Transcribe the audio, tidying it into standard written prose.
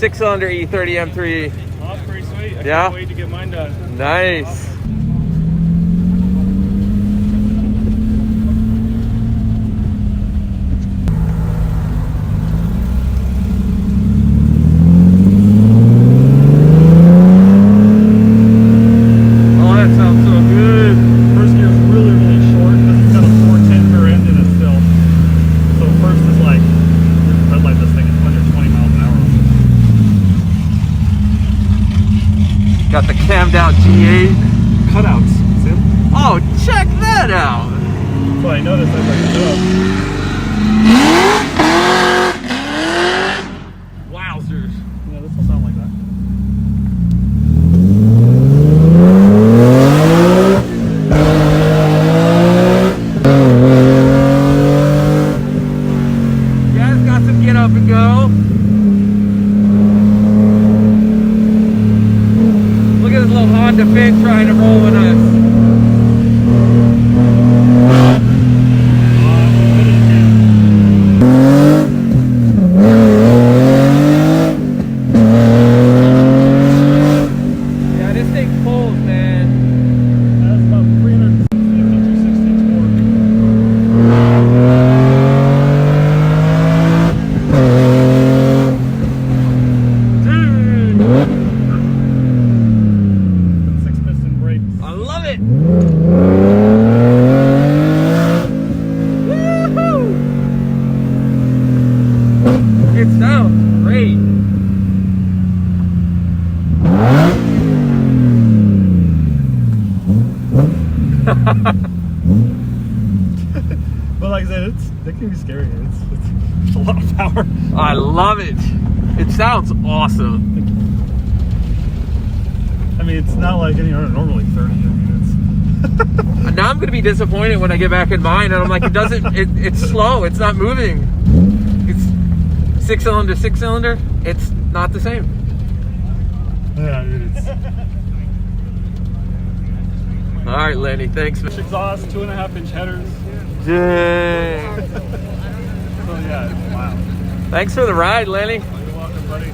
6-cylinder E30 M3. Oh, it's pretty sweet. I Yeah. can't wait to get mine done. Nice. Oh, that sounds so good. First gear is really, really short because it's got a 410 rear engine and still. So first is like, red light this thing is 120 miles an hour. Got the cammed out G8. Cutouts, see? Oh, check that out. So I noticed I was like, Wowzers. yeah, this will sound like that. Yeah, it's got some get up and go. Look at this little Honda Fit trying to roll with us. Yeah, this thing pulls, man. That's about 360, 260 torque. Dude, 6-piston brakes. I love it. Woohoo! It sounds great. But like I said, it can be scary. It's a lot of power. I love it. It sounds awesome. I mean, it's not like any other normally 30. I mean, it's Now I'm gonna be disappointed when I get back in mine, and I'm like, it doesn't. It's slow. It's not moving. It's 6-cylinder, 6-cylinder. It's not the same. yeah, it's All right, Lenny. Thanks. exhaust, 2.5-inch headers. Dang. So yeah, wow. Thanks for the ride, Lenny. You're welcome, buddy.